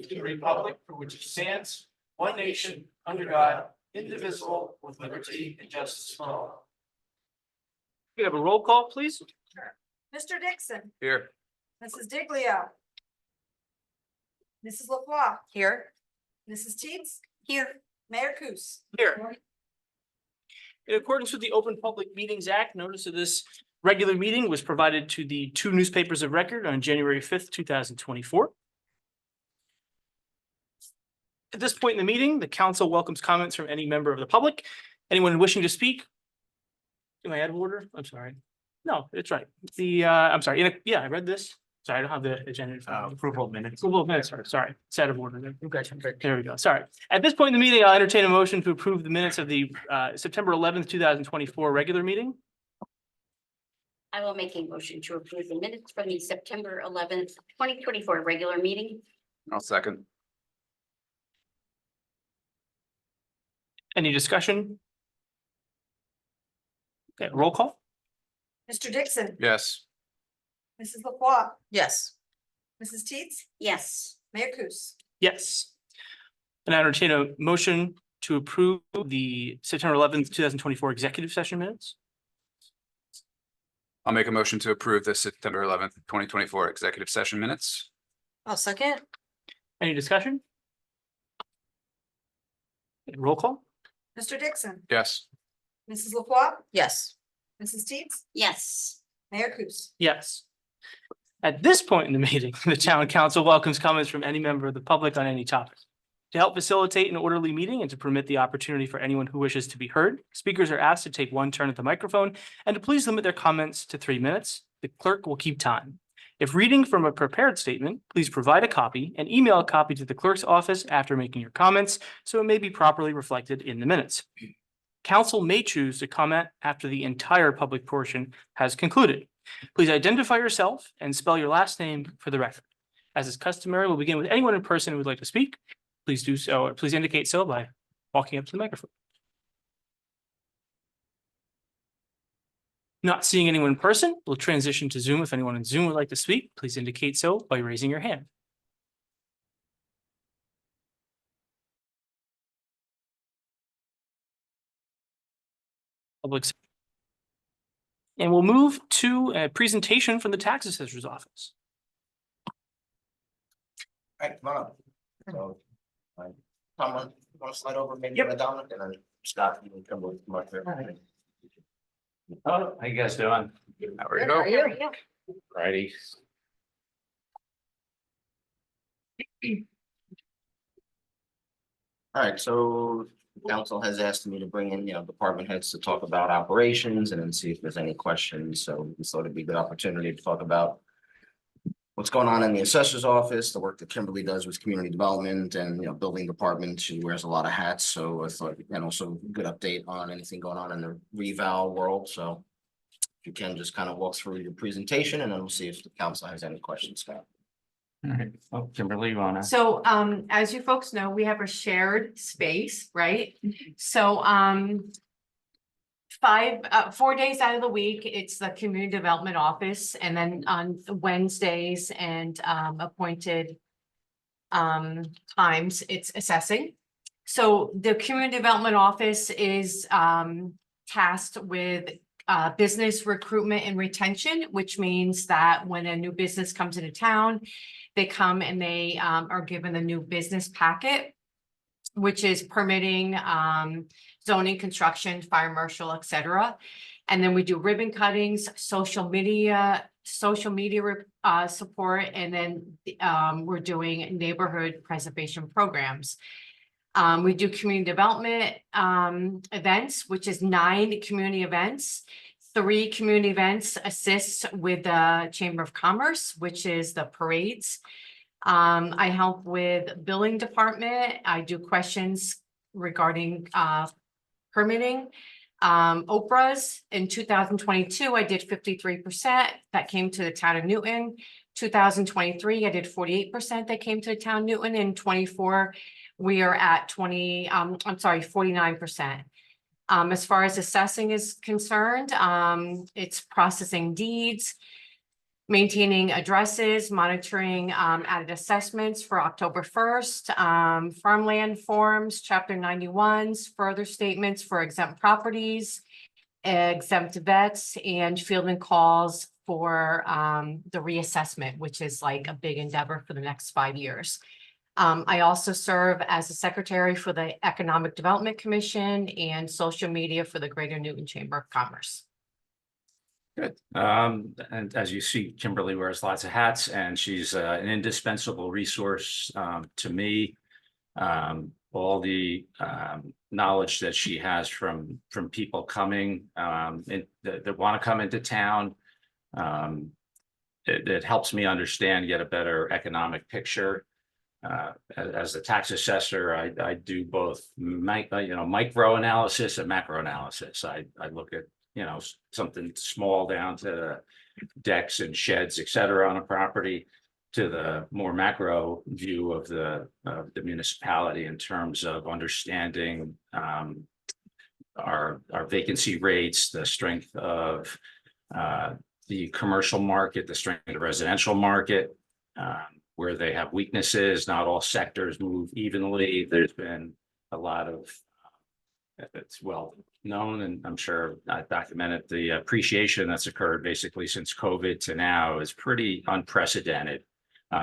to the republic for which it stands, one nation, under God, indivisible, with liberty and justice for all. We have a roll call, please. Mr. Dixon, Here. Mrs. Diglio. Mrs. LaCroix. Here. Mrs. Teets. Here. Mayor Kus. Here. In accordance with the Open Public Meetings Act, notice of this regular meeting was provided to the two newspapers of record on January 5th, 2024. At this point in the meeting, the council welcomes comments from any member of the public. Anyone wishing to speak? Am I out of order? I'm sorry. No, it's right. I'm sorry. Yeah, I read this. Sorry, I don't have the agenda in front of me. Approval of minutes. Approval of minutes, sorry, it's out of order there. There we go, sorry. At this point in the meeting, I'll entertain a motion to approve the minutes of the September 11th, 2024 regular meeting. I will make a motion to approve the minutes from the September 11th, 2024 regular meeting. I'll second. Any discussion? Okay, roll call? Mr. Dixon, Yes. Mrs. LaCroix, Yes. Mrs. Teets, Yes, Mayor Kus. Yes. And I entertain a motion to approve the September 11th, 2024 executive session minutes. I'll make a motion to approve the September 11th, 2024 executive session minutes. I'll second. Any discussion? Okay, roll call? Mr. Dixon, Yes. Mrs. LaCroix, Yes. Mrs. Teets, yes, Mayor Kus. Yes. At this point in the meeting, the town council welcomes comments from any member of the public on any topic. To help facilitate an orderly meeting and to permit the opportunity for anyone who wishes to be heard, speakers are asked to take one turn at the microphone and to please limit their comments to 3 minutes. The clerk will keep time. If reading from a prepared statement, please provide a copy and email a copy to the clerk's office after making your comments, so it may be properly reflected in the minutes. Council may choose to comment after the entire public portion has concluded. Please identify yourself and spell your last name for the record. As is customary, we'll begin with anyone in person who would like to speak. Please do so, or please indicate so by walking up to the microphone. Not seeing anyone in person, we'll transition to Zoom. If anyone in Zoom would like to speak, please indicate so by raising your hand. Public. And we'll move to a presentation from the tax assessor's office. Alright, come on up. So, Tom, want to slide over maybe Yep. Dominic and then Scott, you can come with Mark there. Oh, how you guys doing? How are you? there we go. Righty. Alright, so council has asked me to bring in, department heads to talk about operations and then see if there's any questions. So we thought it'd be a good opportunity to talk about what's going on in the assessor's office, the work that Kimberly does with community development and, building department. She wears a lot of hats. So I thought, and also good update on anything going on in the reval world. So if you can just kind of walk through your presentation and then we'll see if the council has any questions, Scott. All right. Oh, Kimberly, you wanna? So, as you folks know, we have a shared space, right? So, 4 days out of the week, it's the community development office, and then on Wednesdays and appointed times, it's assessing. So the community development office is tasked with business recruitment and retention, which means that when a new business comes into town, they come and they are given a new business packet, which is permitting, zoning, construction, fire marshal, et cetera. And then we do ribbon cuttings, social media support, and then we're doing neighborhood preservation programs. We do community development events, which is 9 community events. 3 community events assist with the Chamber of Commerce, which is the parades. I help with billing department. I do questions regarding permitting. Oprah's in 2022, I did 53% that came to the town of Newton. 2023, I did 48% that came to the town of Newton. In 24, we are at 49%. As far as assessing is concerned, it's processing deeds, maintaining addresses, monitoring added assessments for October 1st, farmland forms, chapter 91s, further statements for exempt properties, exempt vets, and fielding calls for the reassessment, which is like a big endeavor for the next 5 years. I also serve as a secretary for the Economic Development Commission and social media for the Greater Newton Chamber of Commerce. Good. And as you see, Kimberly wears lots of hats and she's an indispensable resource to me. All the knowledge that she has from people coming that want to come into town. It helps me understand, get a better economic picture. As the tax assessor, I do both micro analysis and macro analysis. I look at something small down to decks and sheds, et cetera, on a property, to the more macro view of the municipality in terms of understanding our vacancy rates, the strength of the commercial market, the strength of the residential market, where they have weaknesses. Not all sectors move evenly. There's been a lot of it's well known, and I'm sure I documented the appreciation that's occurred basically since COVID to now is pretty unprecedented,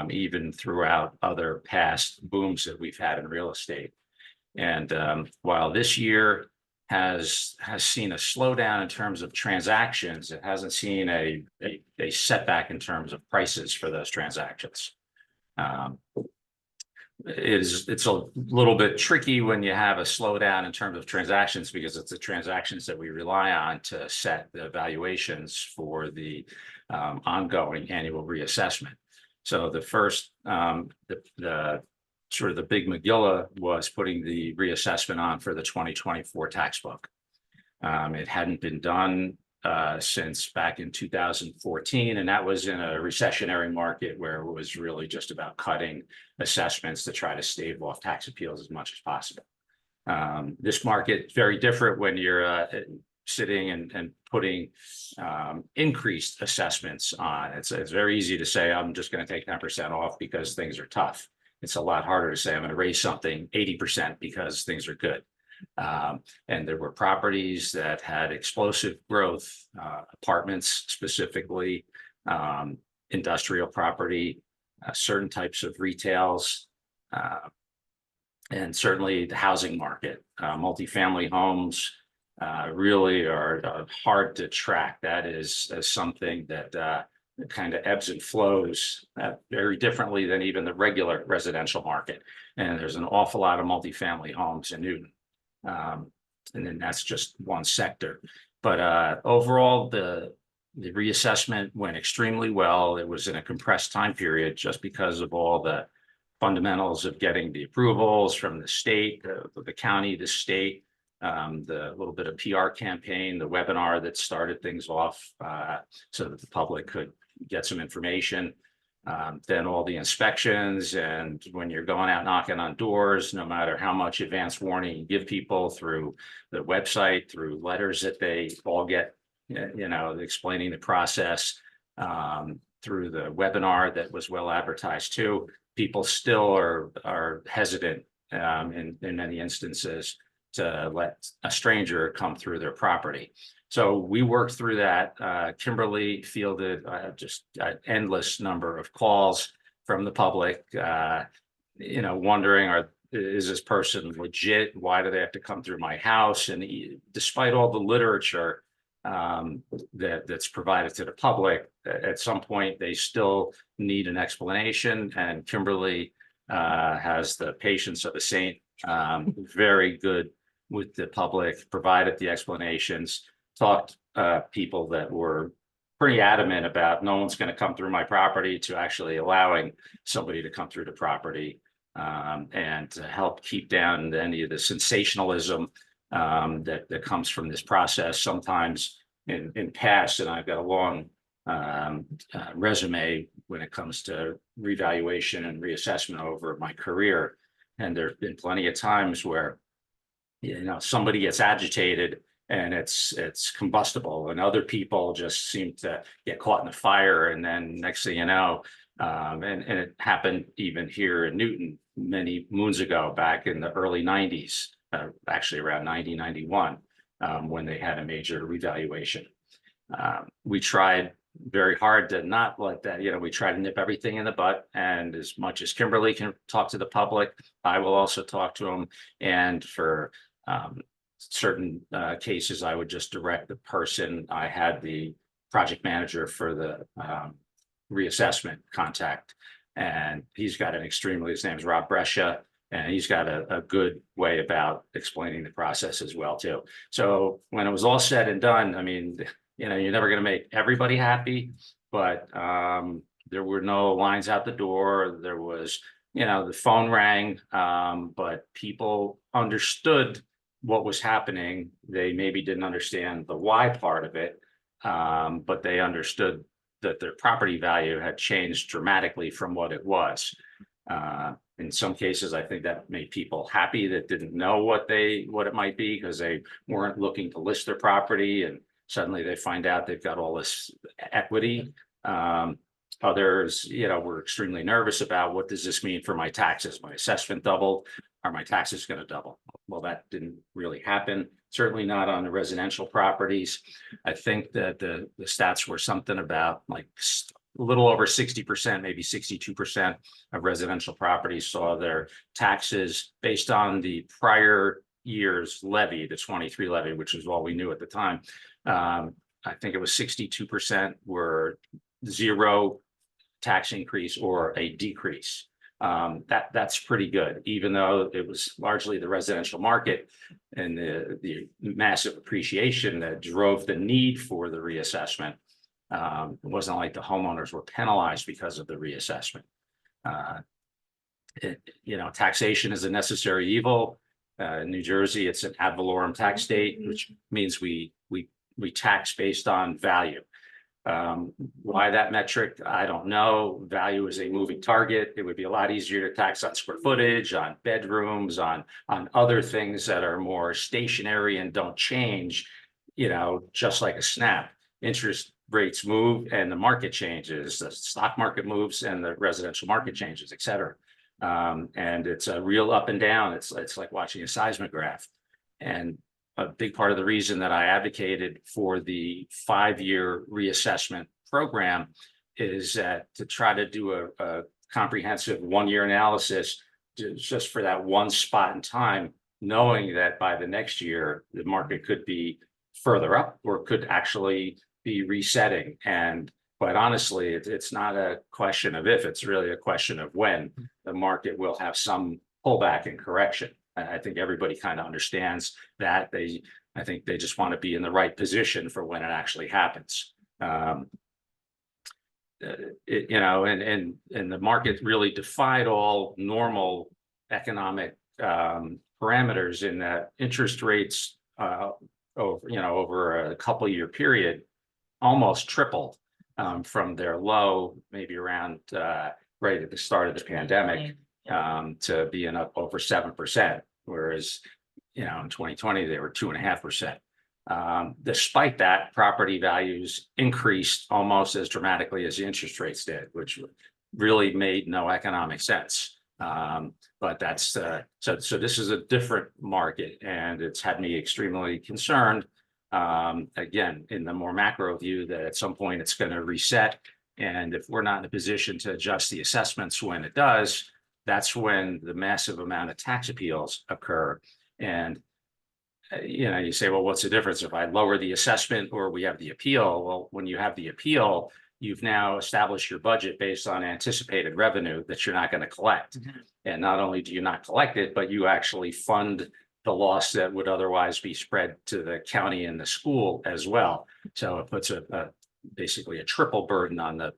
even throughout other past booms that we've had in real estate. And while this year has seen a slowdown in terms of transactions, it hasn't seen a setback in terms of prices for those transactions. It's a little bit tricky when you have a slowdown in terms of transactions, because it's the transactions that we rely on to set the valuations for the ongoing annual reassessment. So the first, the sort of the big Megillah was putting the reassessment on for the 2024 tax book. It hadn't been done since back in 2014, and that was in a recessionary market where it was really just about cutting assessments to try to stave off tax appeals as much as possible. This market is very different when you're sitting and putting increased assessments on. It's very easy to say, I'm just going to take 10% off because things are tough. It's a lot harder to say, I'm going to raise something 80% because things are good. And there were properties that had explosive growth, apartments specifically, industrial property, certain types of retails, and certainly the housing market. Multifamily homes really are hard to track. That is something that kind of ebbs and flows very differently than even the regular residential market. And there's an awful lot of multifamily homes in Newton. And then that's just one sector. But overall, the reassessment went extremely well. It was in a compressed time period just because of all the fundamentals of getting the approvals from the state, the county, the state, the little bit of PR campaign, the webinar that started things off so that the public could get some information. Then all the inspections, and when you're going out knocking on doors, no matter how much advance warning you give people through the website, through letters that they all get, explaining the process, through the webinar that was well advertised too, people still are hesitant in many instances to let a stranger come through their property. So we worked through that. Kimberly fielded just an endless number of calls from the public, wondering, is this person legit? Why do they have to come through my house? And despite all the literature that's provided to the public, at some point they still need an explanation. And Kimberly has the patience of a saint, very good with the public, provided the explanations. Talked people that were pretty adamant about no one's going to come through my property to actually allowing somebody to come through the property, and to help keep down any of the sensationalism that comes from this process. Sometimes in past, and I've got a long resume when it comes to revaluation and reassessment over my career, and there have been plenty of times where somebody gets agitated and it's combustible, and other people just seem to get caught in the fire, and then next thing you know, and it happened even here in Newton many moons ago, back in the early 90s, actually around 91, when they had a major revaluation. We tried very hard to not let that, we try to nip everything in the bud, and as much as Kimberly can talk to the public, I will also talk to them. And for certain cases, I would just direct the person. I had the project manager for the reassessment contact, and he's got his name's Rob Brescia, and he's got a good way about explaining the process as well too. So when it was all said and done, I mean, you're never going to make everybody happy, but there were no lines out the door. There was, the phone rang, but people understood what was happening. They maybe didn't understand the why part of it, but they understood that their property value had changed dramatically from what it was. In some cases, I think that made people happy that didn't know what it might be, because they weren't looking to list their property, and suddenly they find out they've got all this equity. Others, were extremely nervous about, what does this mean for my taxes? My assessment doubled. Are my taxes going to double? Well, that didn't really happen. Certainly not on the residential properties. I think that the stats were something about like a little over 60%, maybe 62% of residential properties saw their taxes based on the prior year's levy, the 23 levy, which is all we knew at the time. I think it was 62% were zero tax increase or a decrease. That's pretty good, even though it was largely the residential market and the massive appreciation that drove the need for the reassessment. It wasn't like the homeowners were penalized because of the reassessment. Taxation is a necessary evil. In New Jersey, it's an ad valorem tax state, which means we tax based on value. Why that metric, I don't know. Value is a moving target. It would be a lot easier to tax on square footage, on bedrooms, on other things that are more stationary and don't change, just like a snap. Interest rates move and the market changes, the stock market moves and the residential market changes, et cetera. And it's a real up and down. It's like watching a seismograph. And a big part of the reason that I advocated for the 5-year reassessment program is that to try to do a comprehensive 1-year analysis just for that one spot in time, knowing that by the next year, the market could be further up or could actually be resetting. And quite honestly, it's not a question of if, it's really a question of when the market will have some pullback and correction. I think everybody kind of understands that. I think they just want to be in the right position for when it actually happens. And the market really defied all normal economic parameters in that interest rates over a couple year period almost tripled from their low, maybe around right at the start of the pandemic, to being up over 7%, whereas in 2020 they were 2.5%. Despite that, property values increased almost as dramatically as the interest rates did, which really made no economic sense. But that's so this is a different market, and it's had me extremely concerned. Again, in the more macro view, that at some point it's going to reset, and if we're not in a position to adjust the assessments when it does, that's when the massive amount of tax appeals occur. And you say, well, what's the difference if I lower the assessment or we have the appeal? Well, when you have the appeal, you've now established your budget based on anticipated revenue that you're not going to collect. Mm-hmm. And not only do you not collect it, but you actually fund the loss that would otherwise be spread to the county and the school as well. So it puts basically a triple burden on the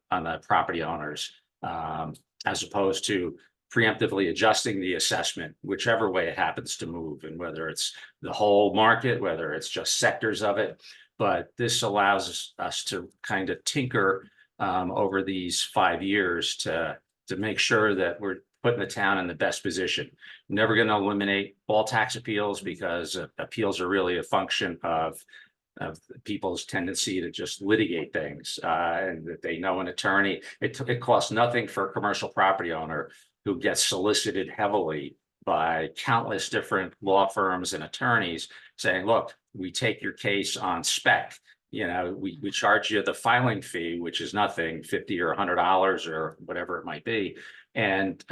property owners, as opposed to preemptively adjusting the assessment, whichever way it happens to move, and whether it's the whole market, whether it's just sectors of it. But this allows us to kind of tinker over these 5 years to make sure that we're putting the town in the best position. Never going to eliminate all tax appeals because appeals are really a function of people's tendency to just litigate things, and that they know an attorney. It costs nothing for a commercial property owner who gets solicited heavily by countless different law firms and attorneys saying, look, we take your case on spec. You know, we charge you the filing fee, which is nothing, $50 or $100 or whatever it might be. And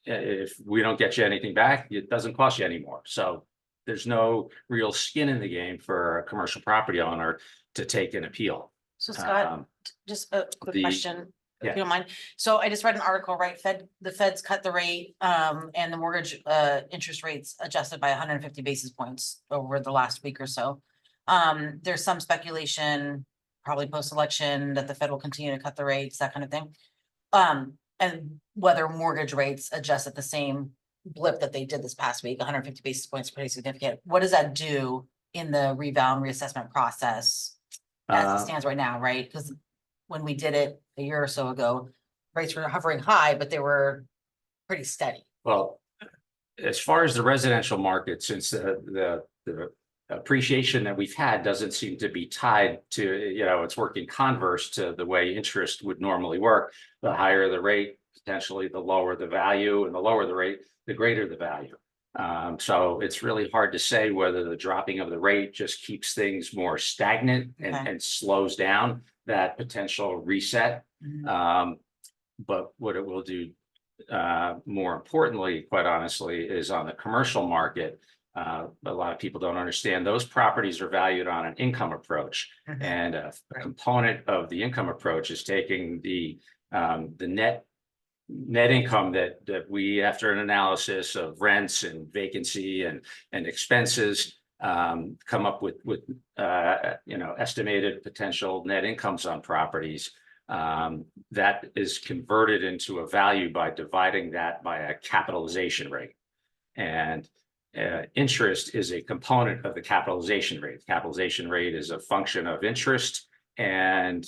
if we don't get you anything back, it doesn't cost you anymore. So there's no real skin in the game for a commercial property owner to take an appeal. So Scott, Um, just a quick the- question, if yeah. you don't mind. So I just read an article, right? The feds cut the rate, and the mortgage, interest rates adjusted by 150 basis points over the last week or so. There's some speculation, probably post-election, that the Fed will continue to cut the rates, that kind of thing. And whether mortgage rates adjust at the same blip that they did this past week, 150 basis points, pretty significant. What does that do in the reval and reassessment process as it stands right now, right? Because when we did it a year or so ago, rates were hovering high, but they were pretty steady. Well, as far as the residential market, since the appreciation that we've had doesn't seem to be tied to, it's working converse to the way interest would normally work. The higher the rate, potentially the lower the value, and the lower the rate, the greater the value. So it's really hard to say whether the dropping of the rate just keeps things more stagnant and slows down that potential reset. But what it will do, more importantly, quite honestly, is on the commercial market. A lot of people don't understand those properties are valued on an income approach, and a component of the income approach is taking the net income that we, after an analysis of rents and vacancy and expenses, come up with estimated potential net incomes on properties. That is converted into a value by dividing that by a capitalization rate. And interest is a component of the capitalization rate. The capitalization rate is a function of interest and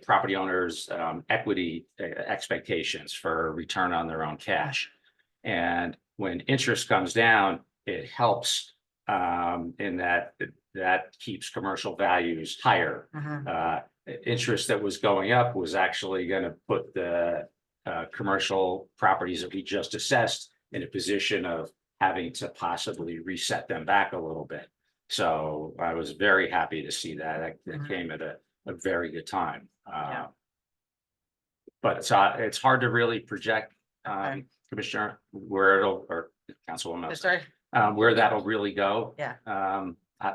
property owners' equity expectations for return on their own cash. And when interest comes down, it helps in that keeps commercial values higher. Interest that was going up was actually going to put the commercial properties that we just assessed in a position of having to possibly reset them back a little bit. So I was very happy to see that. That came at a very good time. But it's hard to really project, Commissioner, where it'll, or Councilwoman, Sorry. where that'll really go. Yeah.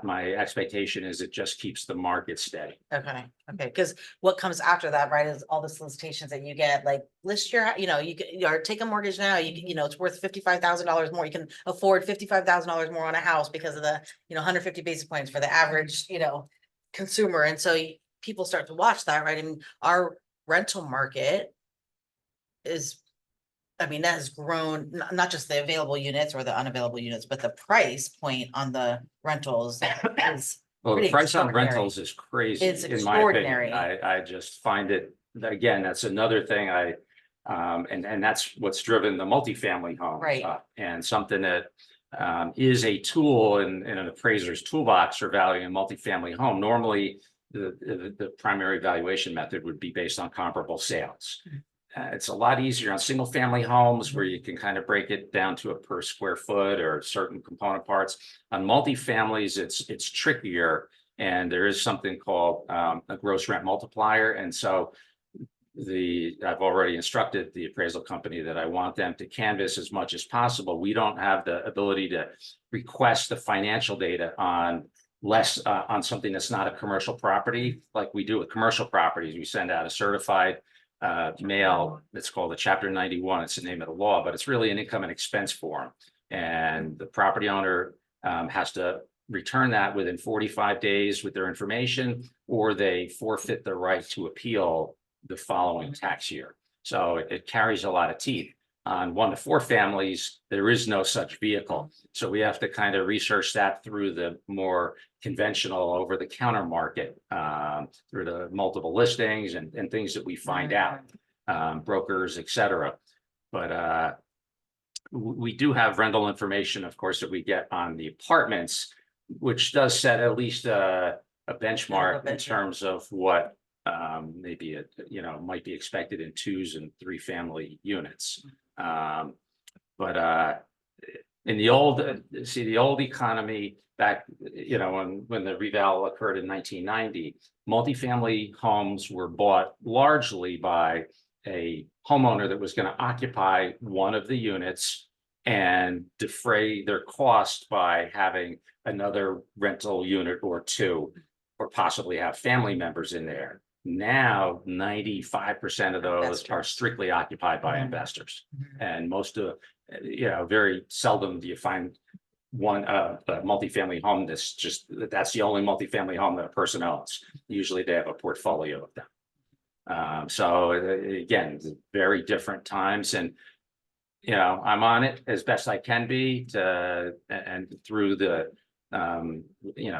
My expectation is it just keeps the market steady. Okay, because what comes after that, right, is all the solicitations that you get, like, list your, or take a mortgage now, it's worth $55,000 more, you can afford $55,000 more on a house because of the, 150 basis points for the average, consumer, and so people start to watch that, right? I mean, our rental market is, that has grown, not just the available units or the unavailable units, but the price point on the rentals is Well, the pretty price on extraordinary. rentals is crazy. It's in my opinion. extraordinary. I just find it, again, that's another thing and that's what's driven the multifamily homes. Right. And something that is a tool in an appraiser's toolbox for valuing a multifamily home. Normally, the primary valuation method would be based on comparable sales. It's a lot easier on single family homes where you can kind of break it down to a per square foot or certain component parts. On multifamilies, it's trickier, and there is something called a gross rent multiplier. And so I've already instructed the appraisal company that I want them to canvas as much as possible. We don't have the ability to request the financial data on on something that's not a commercial property like we do with commercial properties. We send out a certified mail that's called a Chapter 91. It's the name of the law, but it's really an income and expense form. And the property owner has to return that within 45 days with their information, or they forfeit the right to appeal the following tax year. So it carries a lot of teeth. On 1 to 4 families, there is no such vehicle. So we have to kind of research that through the more conventional over-the-counter market, through the multiple listings and things that we find out, brokers, et cetera. But we do have rental information, of course, that we get on the apartments, which does set at least a benchmark in bit, yeah. terms of what maybe might be expected in 2s and 3-family units. But in the old, the old economy back, when the reval occurred in 1990, multifamily homes were bought largely by a homeowner that was going to occupy one of the units and defray their cost by having another rental unit or 2, or possibly have family members in there. Now, 95% of those are Investors. strictly occupied by Mhm. investors. Mhm. And most of, very seldom do you find one, a multifamily home that's the only multifamily home that a person owns. Usually they have a portfolio of them. So again, very different times, and I'm on it as best I can be and through the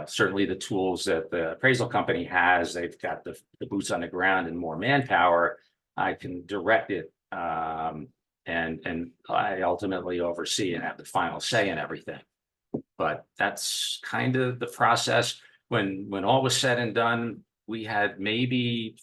certainly the tools that the appraisal company has. They've got the boots on the ground and more manpower. I can direct it, and I ultimately oversee and have the final say in everything. But that's kind of the process. When all was said and done, we had maybe,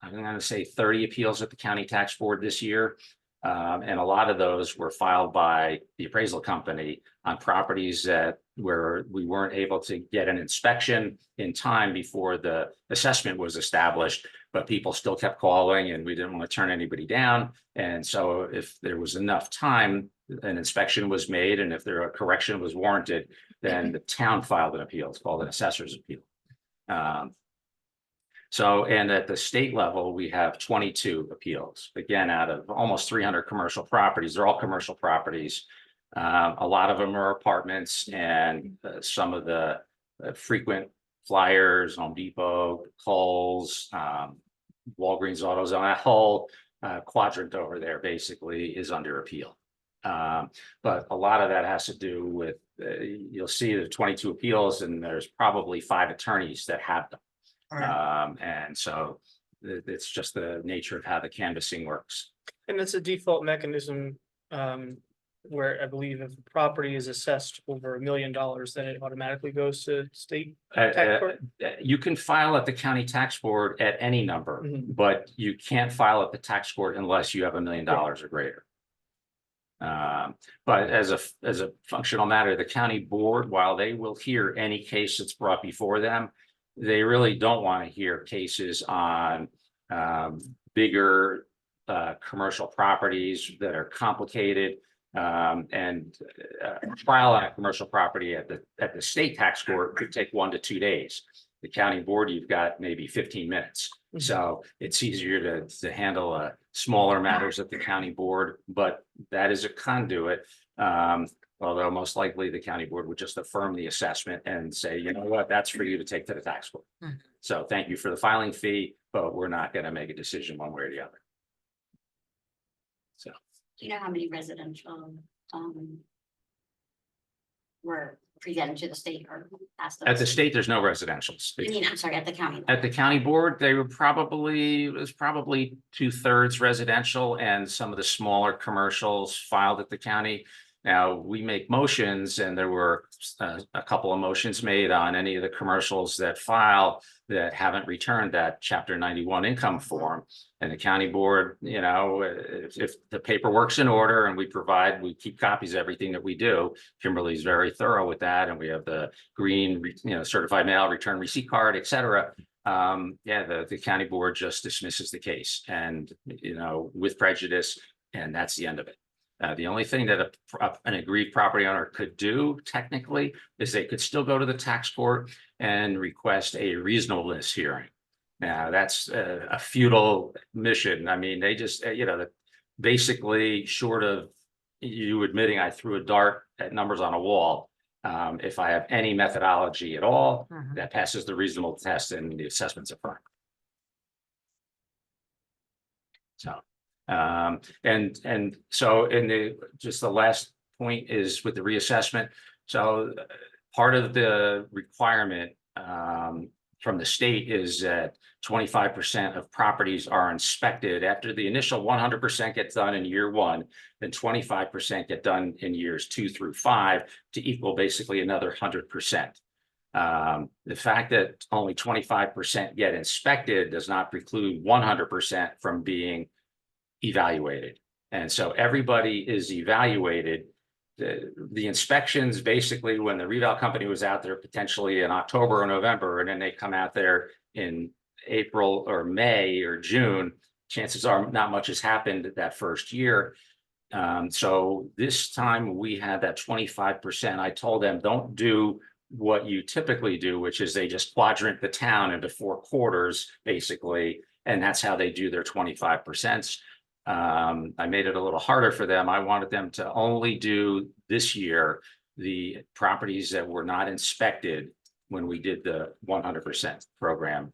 I'm going to say 30 appeals at the county tax board this year. And a lot of those were filed by the appraisal company on properties where we weren't able to get an inspection in time before the assessment was established, but people still kept calling and we didn't want to turn anybody down. And so if there was enough time, an inspection was made, and if a correction was warranted, then the town filed an appeal. It's called an assessor's appeal. And at the state level, we have 22 appeals, again, out of almost 300 commercial properties. They're all commercial properties. A lot of them are apartments, and some of the frequent flyers, Home Depot, Kohl's, Walgreens, AutoZone, that whole quadrant over there basically is under appeal. But a lot of that has to do with, you'll see the 22 appeals, and there's probably 5 attorneys that have them. And so it's just the nature of how the canvassing works. And it's a default mechanism, where I believe if the property is assessed over $1 million, then it automatically goes to state tax court. You can file at the county tax board at any number, Mhm. but you can't file at the tax court unless you have $1 million or greater. But as a functional matter, the county board, while they will hear any case that's brought before them, they really don't want to hear cases on bigger commercial properties that are complicated. And trial on a commercial property at the state tax court could take 1 to 2 days. The county board, you've got maybe 15 minutes. Mhm. So it's easier to handle smaller matters at the county board, but that is a conduit. Although most likely the county board would just affirm the assessment and say, you know what, that's for you to take to the tax court. Mhm. So thank you for the filing fee, but we're not going to make a decision one way or the other. So. Do you know how many residential were presented to the state or asked? At the state, there's no residentials. I'm sorry, at the county. At the county board, it was probably 2/3 residential, and some of the smaller commercials filed at the county. Now, we make motions, and there were a couple of motions made on any of the commercials that file that haven't returned that Chapter 91 income form. And the county board, if the paperwork's in order and we keep copies of everything that we do. Kimberly's very thorough with that, and we have the green, certified mail return receipt card, et cetera. The county board just dismisses the case and, with prejudice, and that's the end of it. The only thing that an aggrieved property owner could do technically is they could still go to the tax court and request a reasonableness hearing. Now, that's a futile mission. I mean, they just, basically short of you admitting I threw a dart at numbers on a wall. If I have any methodology at all Mhm. that passes the reasonable test, and the assessment's affirmed. So. And so just the last point is with the reassessment. So part of the requirement from the state is that 25% of properties are inspected after the initial 100% gets done in year one, then 25% get done in years 2 through 5 to equal basically another 100%. The fact that only 25% get inspected does not preclude 100% from being evaluated. And so everybody is evaluated. The inspections, basically, when the reval company was out there potentially in October or November, and then they come out there in April or May or June, chances are not much has happened that first year. So this time we had that 25%. I told them, don't do what you typically do, which is they just quadrant the town into 4 quarters, basically, and that's how they do their 25%. I made it a little harder for them. I wanted them to only do this year the properties that were not inspected when we did the 100% program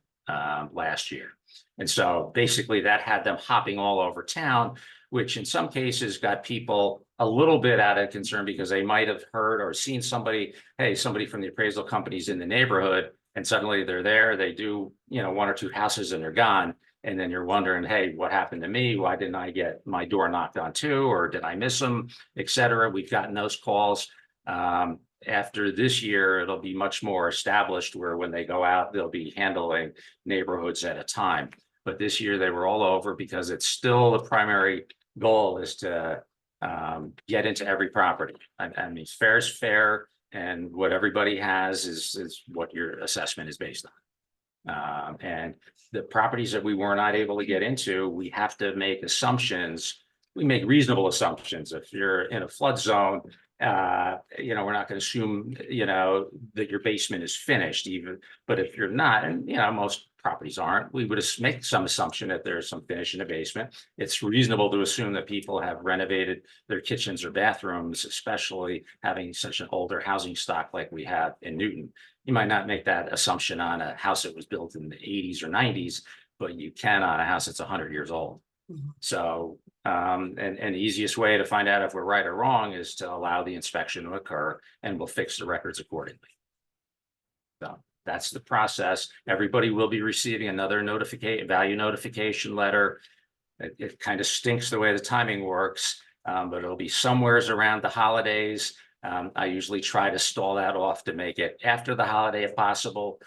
last year. And so basically that had them hopping all over town, which in some cases got people a little bit out of concern because they might have heard or seen somebody, hey, somebody from the appraisal company's in the neighborhood, and suddenly they're there, they do, 1 or 2 houses and they're gone. And then you're wondering, hey, what happened to me? Why didn't I get my door knocked on too? Or did I miss them, et cetera? We've gotten those calls. After this year, it'll be much more established where when they go out, they'll be handling neighborhoods at a time. But this year they were all over because it's still the primary goal is to get into every property. I mean, fair is fair, and what everybody has is what your assessment is based on. And the properties that we were not able to get into, we have to make assumptions. We make reasonable assumptions. If you're in a flood zone, we're not going to assume, that your basement is finished even, but if you're not, and, most properties aren't, we would make some assumption that there's some finish in the basement. It's reasonable to assume that people have renovated their kitchens or bathrooms, especially having such an older housing stock like we have in Newton. You might not make that assumption on a house that was built in the 80s or 90s, but you can on a house that's 100 years old. So, and the easiest way to find out if we're right or wrong is to allow the inspection to occur, and we'll fix the records accordingly. So that's the process. Everybody will be receiving another value notification letter. It kind of stinks the way the timing works, but it'll be somewheres around the holidays. I usually try to stall that off to make it after the holiday if possible.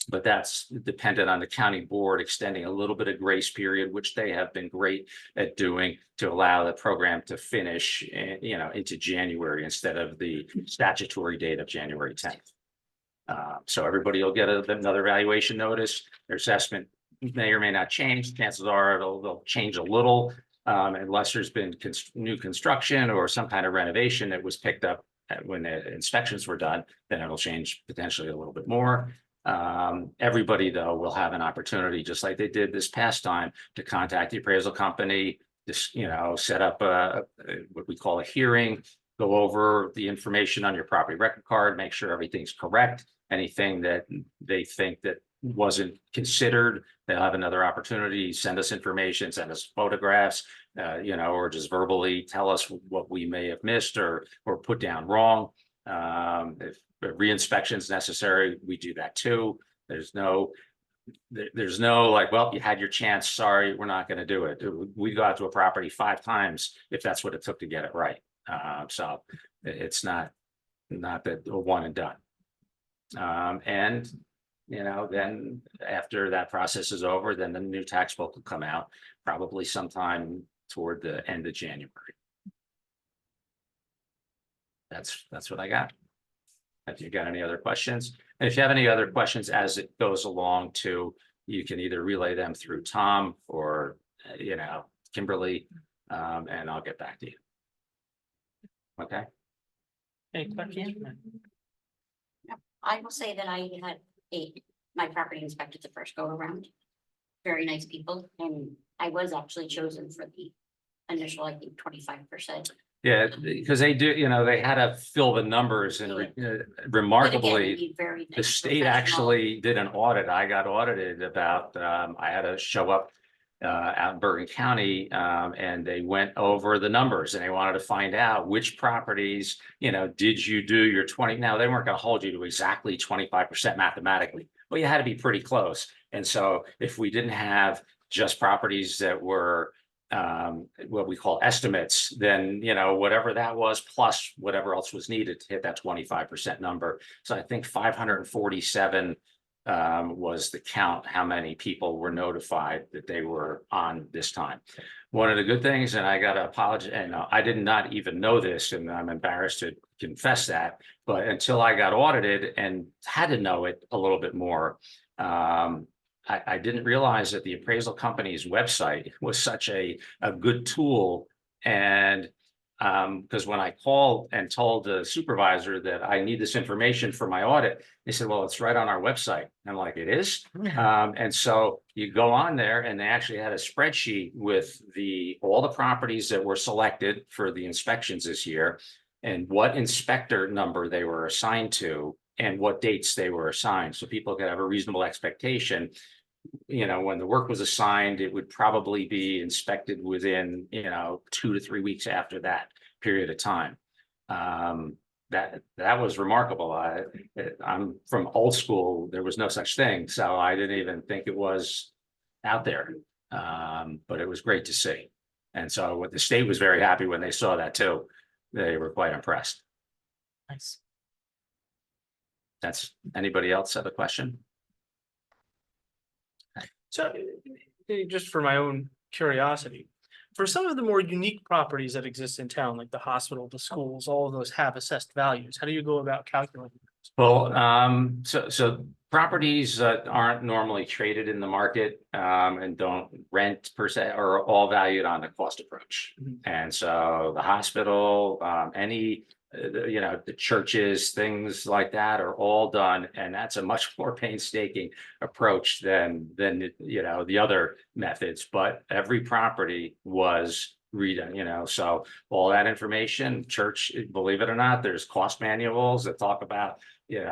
But that's dependent on the county board extending a little bit of grace period, which they have been great at doing to allow the program to finish, into January instead of the statutory date of January 10th. So everybody will get another evaluation notice. Their assessment may or may not change. Chances are they'll change a little unless there's been new construction or some kind of renovation that was picked up when the inspections were done. Then it'll change potentially a little bit more. Everybody, though, will have an opportunity, just like they did this past time, to contact the appraisal company, set up what we call a hearing, go over the information on your property record card, make sure everything's correct. Anything that they think that wasn't considered, they'll have another opportunity, send us information, send us photographs, or just verbally tell us what we may have missed or put down wrong. If reinspection is necessary, we do that too. There's no like, well, you had your chance, sorry, we're not going to do it. We go out to a property 5 times if that's what it took to get it right. So it's not that a one and done. And then after that process is over, then the new tax book will come out probably sometime toward the end of January. That's what I got. If you got any other questions, and if you have any other questions as it goes along too, you can either relay them through Tom or, Kimberly, and I'll get back to you. Okay. Any questions? I will say that I had my property inspected the first go around. Very nice people, and I was actually chosen for the initial, I think, 25%. Yeah, because they do, they had to fill the numbers, and remarkably, the state actually did an audit. I got audited about, I had to show up out in Bergen County, and they went over the numbers, and they wanted to find out which properties, did you do your 20? Now, they weren't going to hold you to exactly 25% mathematically, Well, you had to be pretty close. And so if we didn't have just properties that were what we call estimates, then, whatever that was, plus whatever else was needed to hit that 25% number. So I think 547 was the count, how many people were notified that they were on this time. One of the good things, and I got to apologize, and I did not even know this, and I'm embarrassed to confess that, but until I got audited and had to know it a little bit more, I didn't realize that the appraisal company's website was such a good tool. And because when I called and told the supervisor that I need this information for my audit, they said, well, it's right on our website. I'm like, it is? And so you go on there, and they actually had a spreadsheet with all the properties that were selected for the inspections this year, and what inspector number they were assigned to, and what dates they were assigned, so people could have a reasonable expectation. When the work was assigned, it would probably be inspected within, 2 to 3 weeks after that period of time. That was remarkable. I'm from old school. There was no such thing, so I didn't even think it was out there. But it was great to see. And so what the state was very happy when they saw that too. They were quite impressed. Nice. Anybody else have a question? So just for my own curiosity, for some of the more unique properties that exist in town, like the hospital, the schools, all of those have assessed values. How do you go about calculating? Well, so properties that aren't normally traded in the market and don't rent per se are all valued on the cost approach. Mhm. And so the hospital, the churches, things like that are all done, and that's a much more painstaking approach than the other methods. But every property was redone, so all that information, church, believe it or not, there's cost manuals that talk about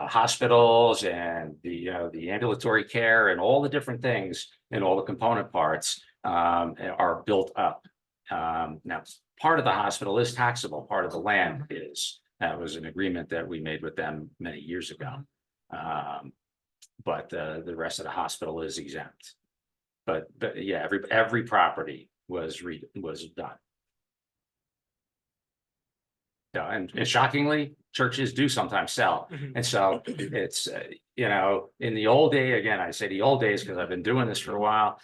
hospitals and the ambulatory care and all the different things and all the component parts are built up. Now, part of the hospital is taxable, part of the land is. That was an agreement that we made with them many years ago. But the rest of the hospital is exempt. But yeah, every property was done. Yeah, and shockingly, churches do sometimes sell. Mhm. And so it's, in the old day, again, I say the old days because I've been doing this for a while,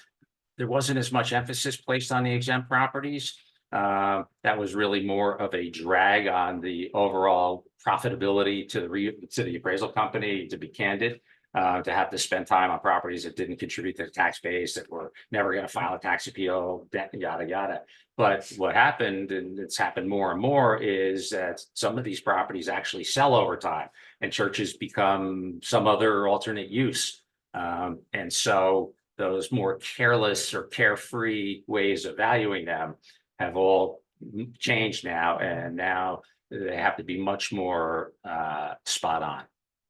there wasn't as much emphasis placed on the exempt properties. That was really more of a drag on the overall profitability to the appraisal company, to be candid. To have to spend time on properties that didn't contribute to the tax base, that were never going to file a tax appeal, yada, yada. But what happened, and it's happened more and more, is that some of these properties actually sell over time and churches become some other alternate use. And so those more careless or carefree ways of valuing them have all changed now. And now they have to be much more spot on.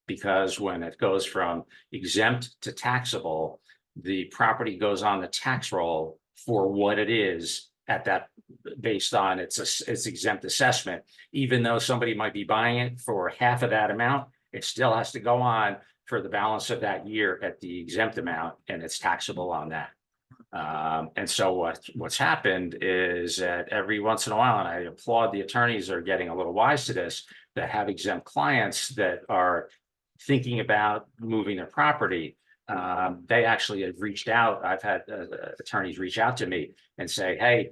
Because when it goes from exempt to taxable, the property goes on the tax roll for what it is at that, based on its exempt assessment. Even though somebody might be buying it for half of that amount, it still has to go on for the balance of that year at the exempt amount, and it's taxable on that. And so what's happened is that every once in a while, and I applaud the attorneys are getting a little wise to this, that have exempt clients that are thinking about moving their property. They actually have reached out. I've had attorneys reach out to me and say, hey,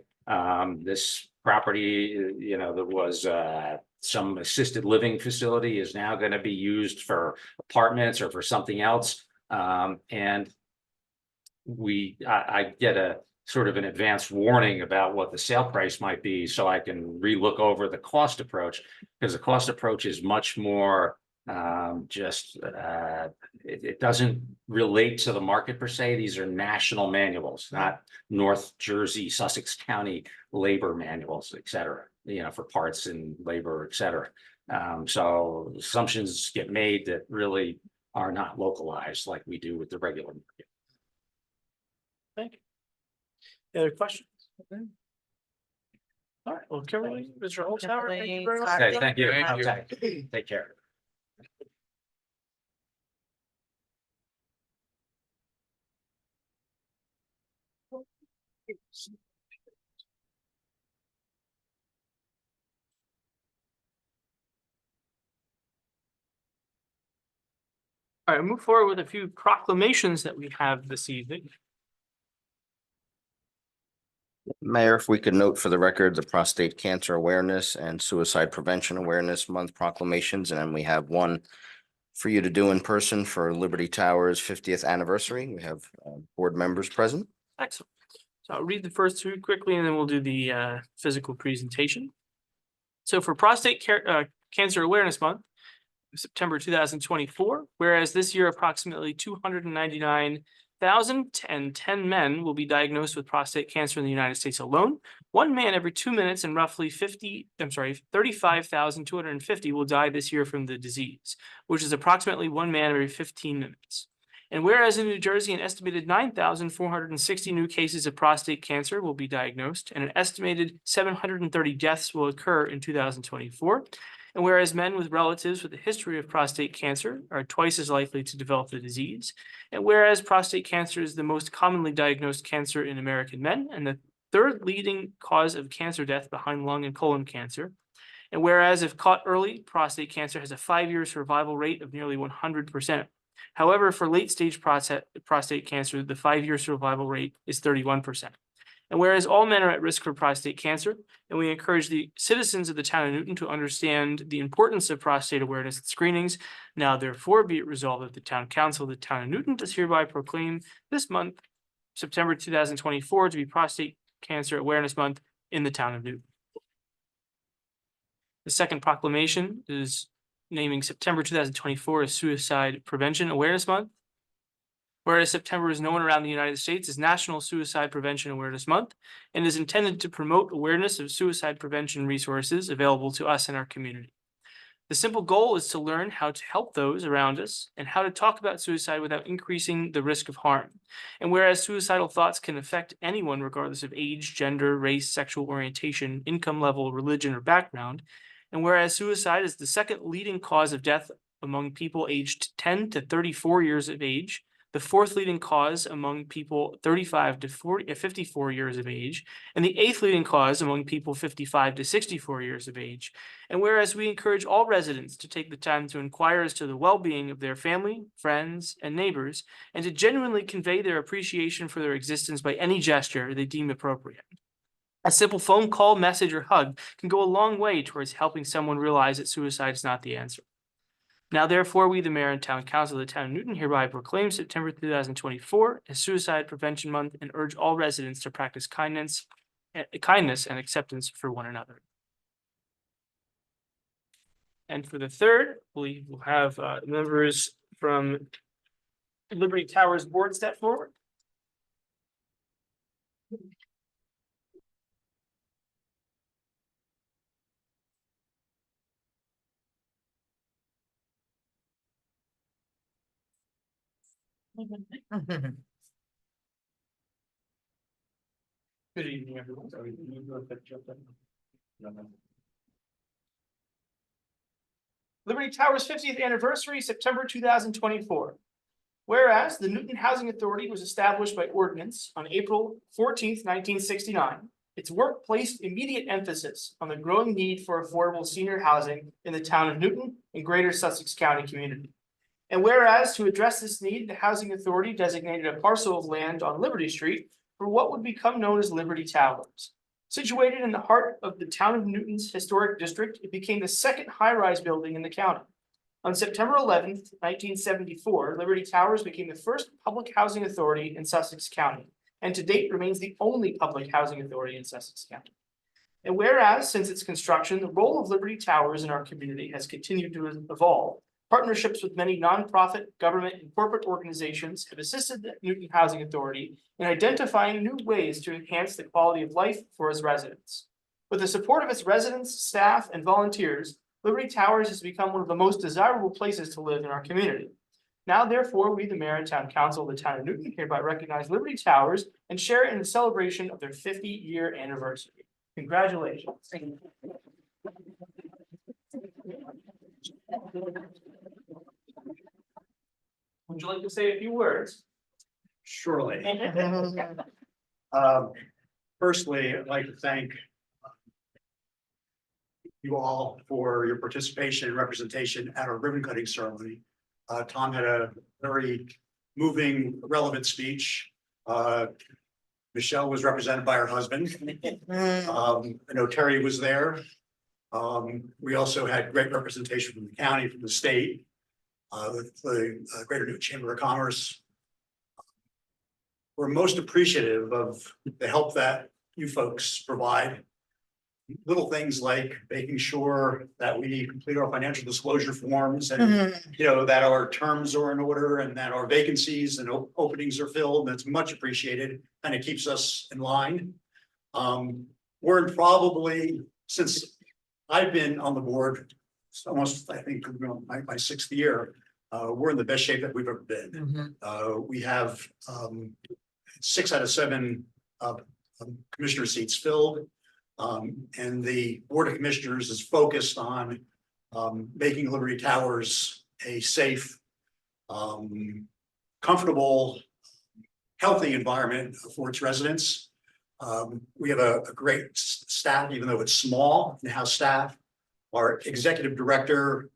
this property, there was some assisted living facility is now going to be used for apartments or for something else. And I get a sort of an advanced warning about what the sale price might be, so I can relook over the cost approach, because the cost approach is much more it doesn't relate to the market per se. These are national manuals, not North Jersey, Sussex County labor manuals, et cetera, for parts and labor, et cetera. So assumptions get made that really are not localized like we do with the regular market. Thank you. Any other questions? All right, well, Kimberly, Mr. Holzhauer, thank you very much. Okay, thank you. Thank you. Okay, take care. All right, move forward with a few proclamations that we have this evening. Mayor, if we could note for the record, the Prostate Cancer Awareness and Suicide Prevention Awareness Month proclamations, and then we have one for you to do in person for Liberty Towers 50th anniversary. We have board members present. Excellent. So I'll read the first two quickly and then we'll do the physical presentation. So for Cancer Awareness Month, September 2024, whereas this year approximately 299,010 men will be diagnosed with prostate cancer in the United States alone. One man every 2 minutes and roughly 35,250 will die this year from the disease, which is approximately 1 man every 15 minutes. And whereas in New Jersey, an estimated 9,460 new cases of prostate cancer will be diagnosed, and an estimated 730 deaths will occur in 2024. And whereas men with relatives with a history of prostate cancer are twice as likely to develop the disease, and whereas prostate cancer is the most commonly diagnosed cancer in American men and the third leading cause of cancer death behind lung and colon cancer, and whereas if caught early, prostate cancer has a 5-year survival rate of nearly 100%. However, for late-stage prostate cancer, the 5-year survival rate is 31%. And whereas all men are at risk for prostate cancer, and we encourage the citizens of the town of Newton to understand the importance of prostate awareness and screenings, now therefore be it resolved that the town council of the town of Newton does hereby proclaim this month, September 2024, to be Prostate Cancer Awareness Month in the town of Newton. The second proclamation is naming September 2024 as Suicide Prevention Awareness Month. Whereas September is known around the United States as National Suicide Prevention Awareness Month and is intended to promote awareness of suicide prevention resources available to us in our community. The simple goal is to learn how to help those around us and how to talk about suicide without increasing the risk of harm. And whereas suicidal thoughts can affect anyone regardless of age, gender, race, sexual orientation, income level, religion, or background, and whereas suicide is the second leading cause of death among people aged 10 to 34 years of age, the fourth leading cause among people 35 to 54 years of age, and the eighth leading cause among people 55 to 64 years of age. And whereas we encourage all residents to take the time to inquire as to the well-being of their family, friends, and neighbors, and to genuinely convey their appreciation for their existence by any gesture they deem appropriate. A simple phone call, message, or hug can go a long way towards helping someone realize that suicide is not the answer. Now, therefore, we, the mayor and town council of the town of Newton, hereby proclaim September 2024 as Suicide Prevention Month and urge all residents to practice kindness and acceptance for one another. And for the third, we will have members from Liberty Towers Board step forward. Good evening, everyone. Liberty Towers 50th anniversary, September 2024. Whereas the Newton Housing Authority was established by ordinance on April 14th, 1969, its work placed immediate emphasis on the growing need for affordable senior housing in the town of Newton and greater Sussex County community. And whereas to address this need, the Housing Authority designated a parcel of land on Liberty Street for what would become known as Liberty Towers. Situated in the heart of the town of Newton's historic district, it became the second high-rise building in the county. On September 11th, 1974, Liberty Towers became the first public housing authority in Sussex County, and to date remains the only public housing authority in Sussex County. And whereas since its construction, the role of Liberty Towers in our community has continued to evolve, partnerships with many nonprofit, government, and corporate organizations have assisted the Newton Housing Authority in identifying new ways to enhance the quality of life for its residents. With the support of its residents, staff, and volunteers, Liberty Towers has become one of the most desirable places to live in our community. Now, therefore, we, the mayor and town council of the town of Newton, hereby recognize Liberty Towers and share in the celebration of their 50-year anniversary. Congratulations. Would you like to say a few words? Surely. Firstly, I'd like to thank you all for your participation and representation at our ribbon cutting ceremony. Tom had a very moving, relevant speech. Michelle was represented by her husband. I know Terry was there. We also had great representation from the county, from the state, the Greater Newton Chamber of Commerce. We're most appreciative of the help that you folks provide. Little things like making sure that we complete our financial disclosure forms and, you know, that our terms are in order and that our vacancies and openings are filled. That's much appreciated and it keeps us in line. We're in probably, since I've been on the board, it's almost, I think, my sixth year, we're in the best shape that we've ever been. We have 6 out of 7 commissioner seats filled. And the Board of Commissioners is focused on making Liberty Towers a safe, comfortable, healthy environment for its residents. We have a great staff, even though it's small, in-house staff. Our executive director,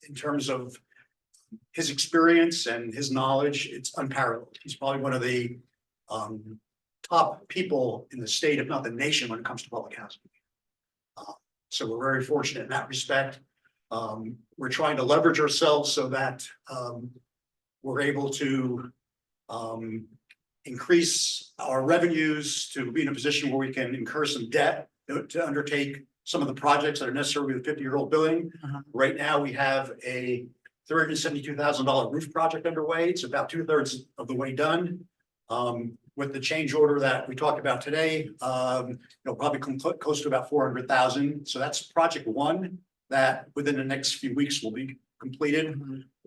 in terms of his experience and his knowledge, it's unparalleled. He's probably one of the top people in the state, if not the nation, when it comes to public housing. So we're very fortunate in that respect. We're trying to leverage ourselves so that we're able to increase our revenues to be in a position where we can incur some debt to undertake some of the projects that are necessary with a 50-year-old building. Right now, we have a $372,000 roof project underway. It's about 2/3 of the way done. With the change order that we talked about today, it'll probably come close to about 400,000. So that's project one that within the next few weeks will be completed.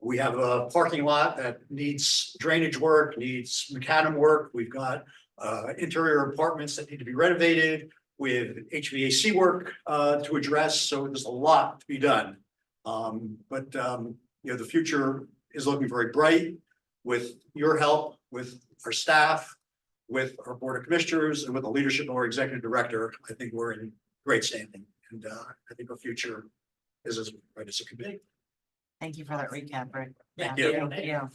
We have a parking lot that needs drainage work, needs macadam work. We've got interior apartments that need to be renovated with HVAC work to address. So there's a lot to be done. But you know, the future is looking very bright with your help, with our staff, with our Board of Commissioners, and with the leadership of our Executive Director. I think we're in great standing, and I think our future is as bright as it can be. Thank you for that recap, Rick. Thank Yeah. you. Yeah.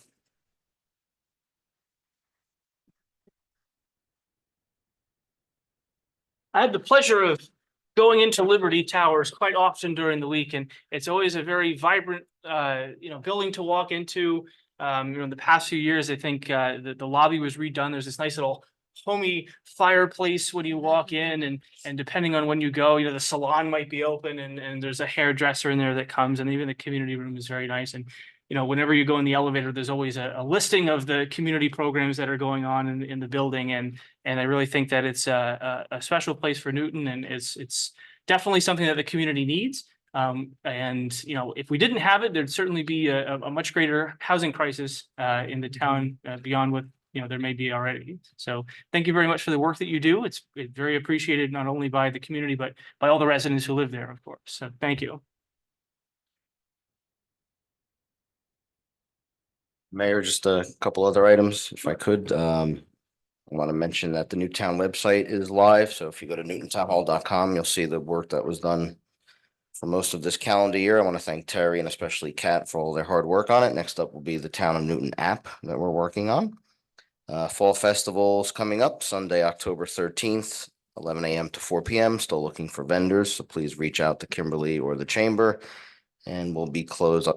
I had the pleasure of going into Liberty Towers quite often during the week, and it's always a very vibrant, building to walk into. In the past few years, I think the lobby was redone. There's this nice little homey fireplace when you walk in, and depending on when you go, the salon might be open, and there's a hairdresser in there that comes, and even the community room is very nice. And whenever you go in the elevator, there's always a listing of the community programs that are going on in the building, and I really think that it's a special place for Newton, and it's definitely something that the community needs. If we didn't have it, there'd certainly be a much greater housing crisis in the town beyond what there may be already. So thank you very much for the work that you do. It's very appreciated not only by the community, but by all the residents who live there, of course. So thank you. Mayor, just a couple other items, if I could. I want to mention that the new town website is live. So if you go to newtontownhall.com, you'll see the work that was done for most of this calendar year. I want to thank Terry and especially Kat for all their hard work on it. Next up will be the Town of Newton app that we're working on. Fall Festival's coming up Sunday, October 13th, 11 a.m. to 4 p.m. Still looking for vendors, so please reach out to Kimberly or the Chamber. And we'll be closed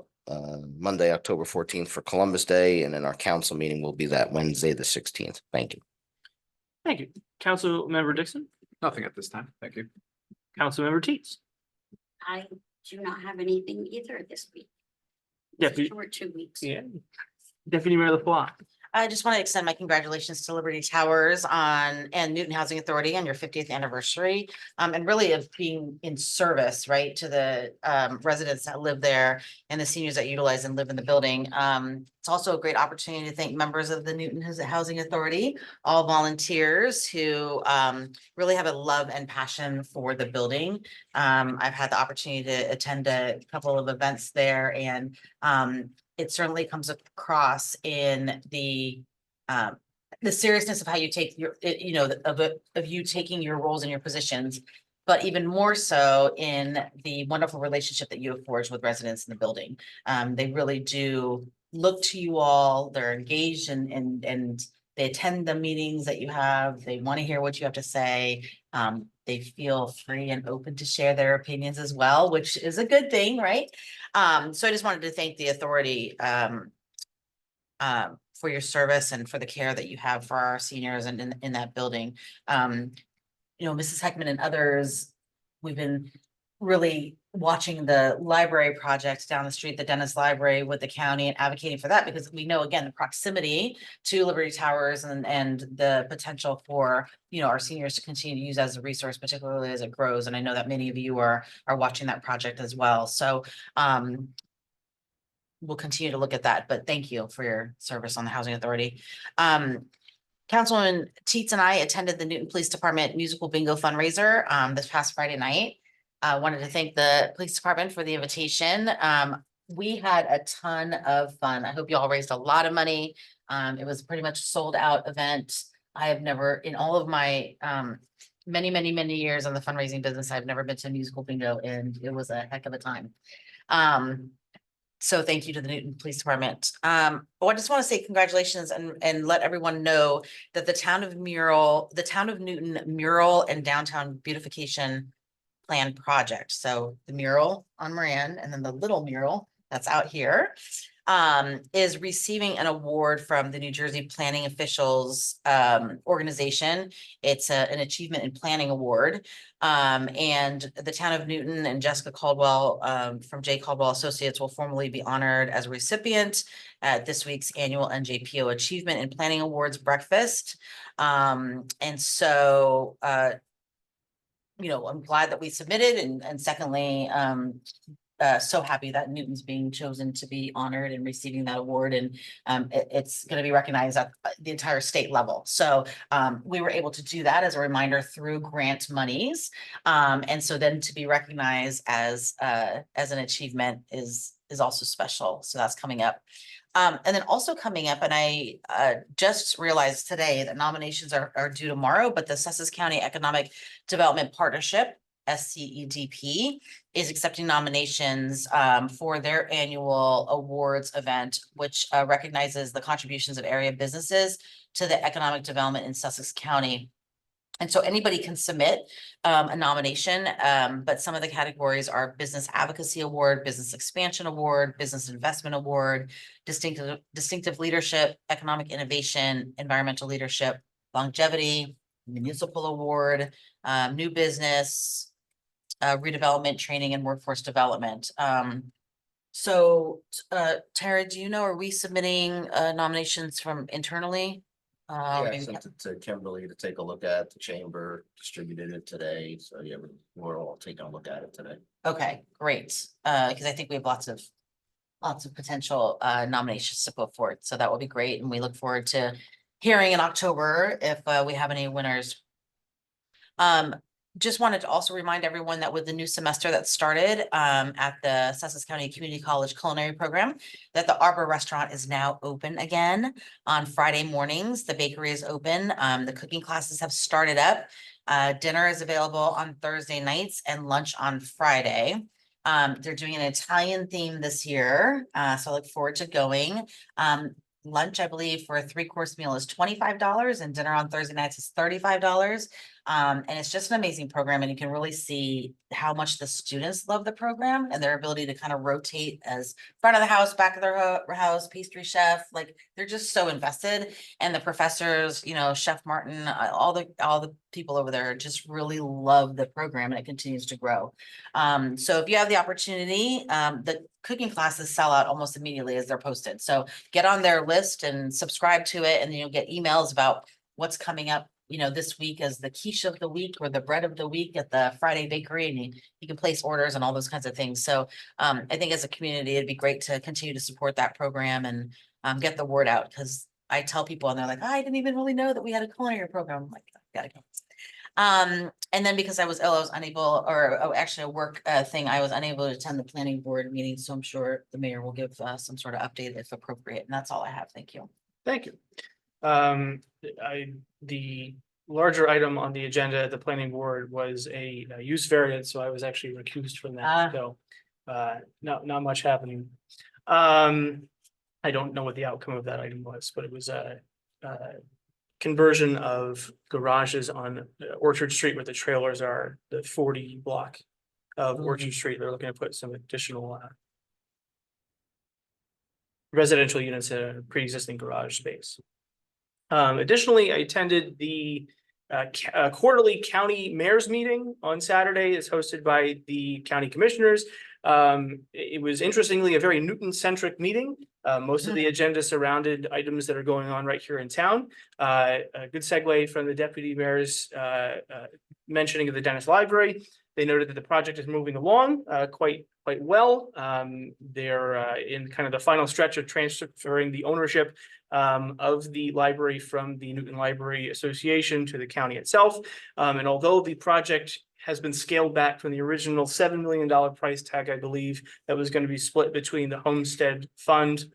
Monday, October 14th for Columbus Day, and then our council meeting will be that Wednesday, the 16th. Thank you. Thank you. Councilmember Dixon, Nothing at this time. Thank you. Councilmember Teets. I do not have anything either this week. Deputy, Or 2 weeks. yeah. Deputy Mayor LaFleur. I just want to extend my congratulations to Liberty Towers and Newton Housing Authority on your 50th anniversary. And really of being in service, right, to the residents that live there and the seniors that utilize and live in the building. It's also a great opportunity to thank members of the Newton Housing Authority, all volunteers who really have a love and passion for the building. I've had the opportunity to attend a couple of events there, and it certainly comes across in the the seriousness of how you take your, you know, of you taking your roles and your positions. But even more so in the wonderful relationship that you have forged with residents in the building. They really do look to you all, they're engaged and they attend the meetings that you have, they want to hear what you have to say. They feel free and open to share their opinions as well, which is a good thing, right? So I just wanted to thank the authority for your service and for the care that you have for our seniors and in that building. You know, Mrs. Heckman and others, we've been really watching the library project down the street, the Dennis Library with the county and advocating for that because we know, again, the proximity to Liberty Towers and the potential for, you know, our seniors to continue to use as a resource, particularly as it grows. And I know that many of you are watching that project as well. So we'll continue to look at that, but thank you for your service on the Housing Authority. Councilman Teets and I attended the Newton Police Department musical bingo fundraiser this past Friday night. I wanted to thank the police department for the invitation. We had a ton of fun. I hope you all raised a lot of money. It was pretty much a sold out event. I have never, in all of my many years in the fundraising business, I've never been to a musical bingo and it was a heck of a time. So thank you to the Newton Police Department. I just want to say congratulations and let everyone know that the town of Newton mural and downtown beautification plan project. So the mural on Moran and then the little mural that's out here is receiving an award from the New Jersey Planning Officials organization. It's an Achievement in Planning Award. And the town of Newton and Jessica Caldwell from J. Caldwell Associates will formally be honored as a recipient at this week's annual NJPO Achievement in Planning Awards breakfast. And so you know, I'm glad that we submitted and secondly, so happy that Newton's being chosen to be honored and receiving that award. And it's going to be recognized at the entire state level. So we were able to do that as a reminder through grant monies. And so then to be recognized as an achievement is also special. So that's coming up. And then also coming up, and I just realized today that nominations are due tomorrow, but the Sussex County Economic Development Partnership, SCEDP, is accepting nominations for their annual awards event, which recognizes the contributions of area businesses to the economic development in Sussex County. And so anybody can submit a nomination, but some of the categories are Business Advocacy Award, Business Expansion Award, Business Investment Award, Distinctive Leadership, Economic Innovation, Environmental Leadership, Longevity, Municipal Award, New Business, Redevelopment, Training, and Workforce Development. So Tara, do you know, are we submitting nominations from internally? Yeah, I maybe- sent it to Kimberly to take a look at. The chamber distributed it today, so yeah, we're all taking a look at it today. Okay, great. Because I think we have lots of potential nominations to put forward. So that will be great. And we look forward to hearing in October if we have any winners. Just wanted to also remind everyone that with the new semester that started at the Sussex County Community College Culinary Program, that the Arbor Restaurant is now open again on Friday mornings. The bakery is open. The cooking classes have started up. Dinner is available on Thursday nights and lunch on Friday. They're doing an Italian theme this year, so I look forward to going. Lunch, I believe, for a 3-course meal is $25 and dinner on Thursday nights is $35. And it's just an amazing program and you can really see how much the students love the program and their ability to kind of rotate as front of the house, back of their house, pastry chef, like they're just so invested. And the professors, you know, Chef Martin, all the people over there just really love the program and it continues to grow. So if you have the opportunity, the cooking classes sell out almost immediately as they're posted. So get on their list and subscribe to it and you'll get emails about what's coming up, you know, this week as the quiche of the week or the bread of the week at the Friday Bakery, and you can place orders and all those kinds of things. So I think as a community, it'd be great to continue to support that program and get the word out because I tell people and they're like, I didn't even really know that we had a culinary program. I'm like, gotta go. And then because I was ill, I was unable, or actually a work thing, I was unable to attend the planning board meeting. So I'm sure the mayor will give some sort of update if appropriate. And that's all I have. Thank you. Thank you. the larger item on the agenda at the planning board was a use variance, so I was actually recused from Ah. that, so. Not much happening. I don't know what the outcome of that item was, but it was a conversion of garages on Orchard Street where the trailers are, the 40 block of Orchard Street. They're looking to put some additional residential units in a pre-existing garage space. Additionally, I attended the quarterly county mayor's meeting on Saturday. It's hosted by the county commissioners. It was interestingly a very Newton-centric meeting. Most of the agenda surrounded items that are going on right here in town. A good segue from the deputy mayor's mentioning of the Dennis Library. They noted that the project is moving along quite well. They're in kind of the final stretch of transferring the ownership of the library from the Newton Library Association to the county itself. And although the project has been scaled back from the original $7 million price tag, I believe, that was going to be split between the Homestead Fund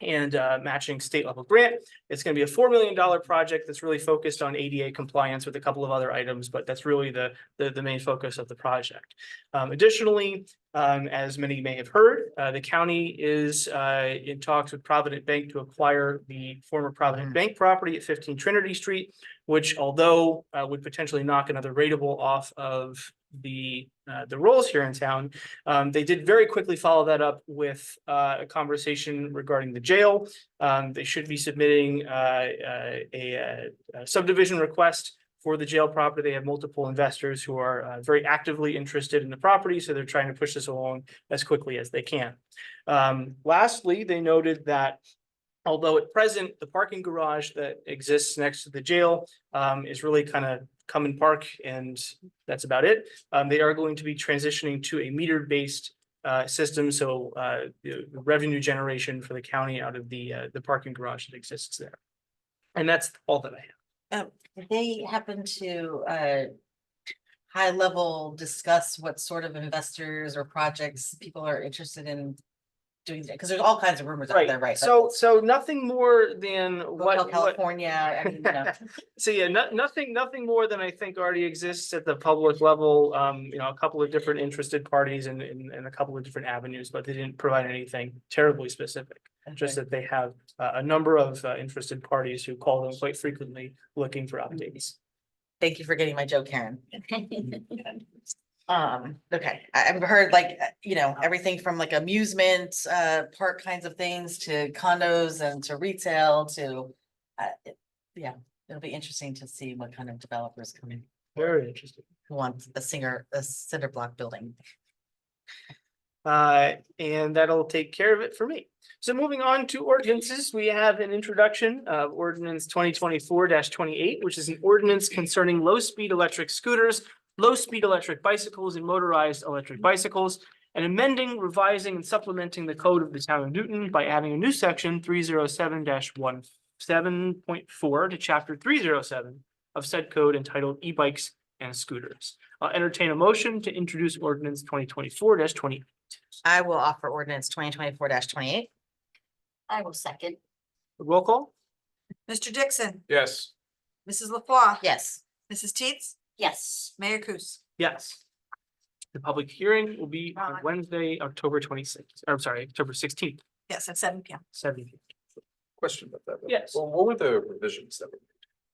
and matching state level grant. It's going to be a $4 million project that's really focused on ADA compliance with a couple of other items, but that's really the main focus of the project. Additionally, as many may have heard, the county is in talks with Provident Bank to acquire the former Provident Bank property at 15 Trinity Street, which although would potentially knock another rateable off of the rolls here in town, they did very quickly follow that up with a conversation regarding the jail. They should be submitting a subdivision request for the jail property. They have multiple investors who are very actively interested in the property, so they're trying to push this along as quickly as they can. Lastly, they noted that although at present, the parking garage that exists next to the jail is really kind of come and park, and that's about it. They are going to be transitioning to a meter-based system, so the revenue generation for the county out of the parking garage that exists there. And that's all that I have. Did they happen to high level discuss what sort of investors or projects people are interested in doing that? Because there's all kinds of rumors out there, right? So nothing more than Hotel California, I mean, you know. So yeah, nothing more than I think already exists at the public level. You know, a couple of different interested parties and a couple of different avenues, but they didn't provide anything terribly specific. Just that they have a number of interested parties who call them quite frequently looking for updates. Thank you for getting my joke, Karen. Okay, I've heard like, you know, everything from like amusement, park kinds of things to condos and to retail to, yeah, it'll be interesting to see what kind of developers come in Very interesting. who want a cinder block building. And that'll take care of it for me. So moving on to ordinances, we have an introduction of ordinance 2024-28, which is an ordinance concerning low-speed electric scooters, low-speed electric bicycles, and motorized electric bicycles, and amending, revising, and supplementing the code of the town of Newton by adding a new section 307-17.4 to chapter 307 of said code entitled e-bikes and scooters. I'll entertain a motion to introduce ordinance 2024-28. I will offer ordinance 2024-28. I will second. Roll call? Mr. Dixon, Yes. Mrs. LaFois. Yes. Mrs. Teets, Yes. Mayor Kus. Yes. The public hearing will be on Wednesday, October 26th. I'm sorry, October 16th, Yes, at 7 p.m. 7 p.m. Question about that. though. Yes. Well, what were the revisions that were made?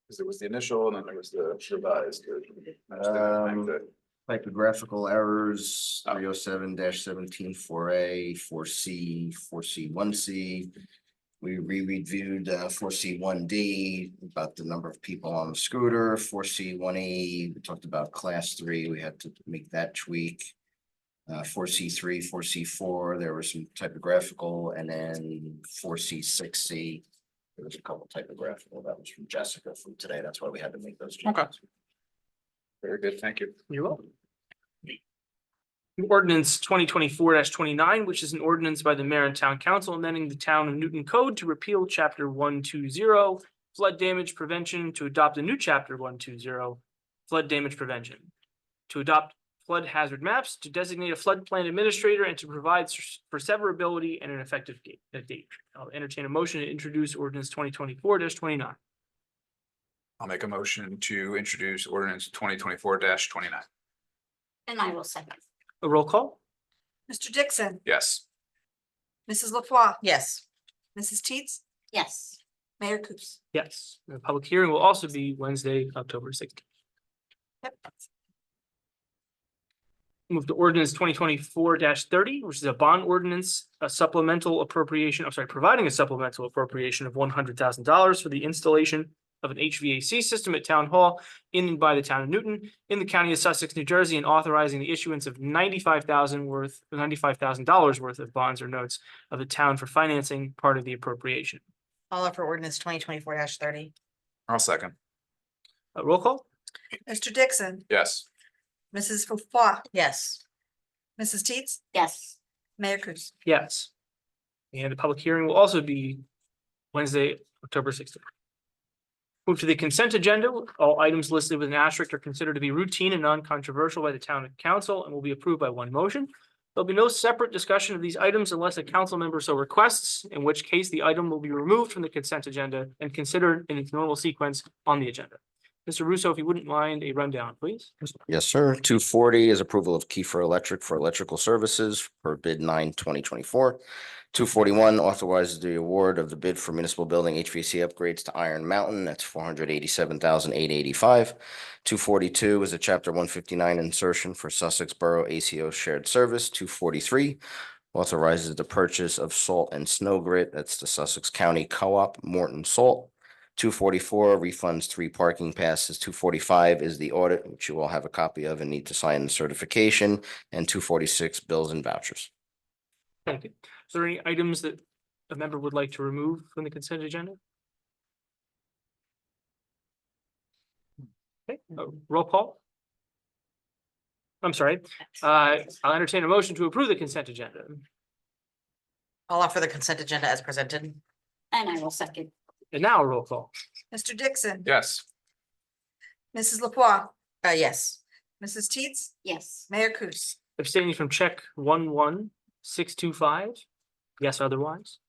Because there was the initial and then there was the revised. Typographical errors, Oh. 307-17, 4A, 4C, 4C, 1C. We re-reviewed 4C, 1D, about the number of people on the scooter, 4C, 1E. We talked about class 3. We had to make that tweak. 4C3, 4C4, there were some typographical, and then 4C, 6C. There was a couple typographical. That was from Jessica from today. That's why we had to make those changes. Okay. Very good, thank you. You're welcome. Ordinance 2024-29, which is an ordinance by the mayor and town council amending the town of Newton code to repeal chapter 120 flood damage prevention, to adopt a new chapter 120 flood damage prevention, to adopt flood hazard maps, to designate a floodplain administrator, and to provide for severability and an effective date. I'll entertain a motion to introduce ordinance 2024-29. I'll make a motion to introduce ordinance 2024-29. And I will second. A roll call? Mr. Dixon, Yes. Mrs. LaFois, Yes. Mrs. Teets, Yes, Mayor Kus. Yes. The public hearing will also be Wednesday, October 16th. Yep. Move to ordinance 2024-30, which is a bond ordinance, a supplemental appropriation, providing a supplemental appropriation of $100,000 for the installation of an HVAC system at Town Hall in and by the town of Newton in the county of Sussex, New Jersey, and authorizing the issuance of $95,000 worth of bonds or notes of the town for financing part of the appropriation. I'll offer ordinance 2024-30. I'll second. Roll call? Mr. Dixon, Yes. Mrs. LaFois, Yes. Mrs. Teets, yes, Mayor Kus. Yes. And the public hearing will also be Wednesday, October 16th. Move to the consent agenda. All items listed with an asterisk are considered to be routine and non-controversial by the town council and will be approved by one motion. There'll be no separate discussion of these items unless a council member so requests, in which case the item will be removed from the consent agenda and considered in its normal sequence on the agenda. Mr. Russo, if you wouldn't mind a rundown, please. Yes, sir. 240 is approval of Kiefer Electric for electrical services for bid 9/2024. 241 authorizes the award of the bid for municipal building HVAC upgrades to Iron Mountain. That's $487,885. 242 is a chapter 159 insertion for Sussex Borough ACO shared service. 243 authorizes the purchase of salt and snow grit. That's the Sussex County Co-op Morton Salt. 244 refunds 3 parking passes. 245 is the audit, which you all have a copy of and need to sign the certification. And 246 bills and vouchers. Thank you. Is there any items that a member would like to remove from the consent agenda? Okay, roll call. I'm sorry. I'll entertain a motion to approve the consent agenda. I'll offer the consent agenda as presented. and I will second. And now a roll call. Mr. Dixon, Yes. Mrs. LaFois, Yes. Mrs. Teets, Yes, Mayor Kus. Abstaining from check 11625. Yes, otherwise.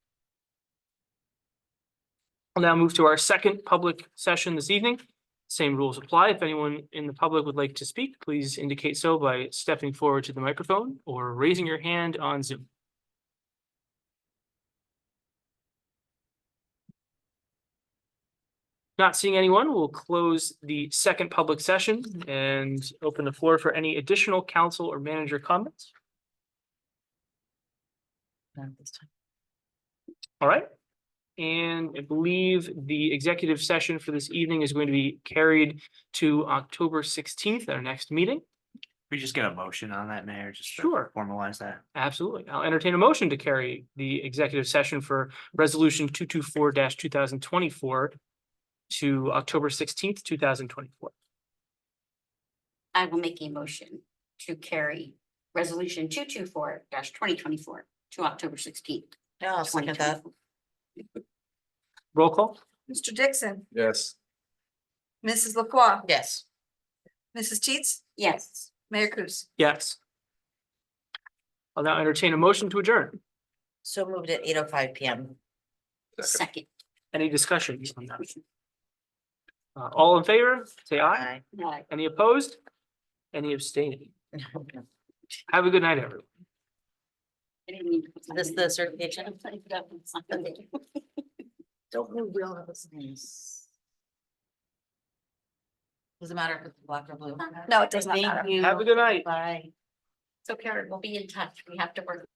I'll now move to our second public session this evening. Same rules apply. If anyone in the public would like to speak, please indicate so by stepping forward to the microphone or raising your hand on Zoom. Not seeing anyone, we'll close the second public session and open the floor for any additional council or manager comments. All right. And I believe the executive session for this evening is going to be carried to October 16th, our next meeting. We just get a motion on that, Mayor, just to Sure. formalize that. Absolutely. I'll entertain a motion to carry the executive session for resolution 224-2024 to October 16th, 2024. I will make a motion to carry resolution 224-2024 to October 16th. Yeah, I'll second that. Roll call? Mr. Dixon, Yes. Mrs. LaFois, Yes. Mrs. Teets, Yes, Mayor Kus. Yes. I'll now entertain a motion to adjourn. So moved at 8:05 PM. second. Any discussion on that? All in favor, say aye. Aye. Right. Any opposed? Any abstaining? Have a good night, everyone. I didn't mean to put This something the certification? in. I forgot to put something in. Don't move, we all have the same. Does it matter if it's black or blue? No, it does not Thank matter. you. Have a good night. Bye. So Karen, we'll be in touch. We have to work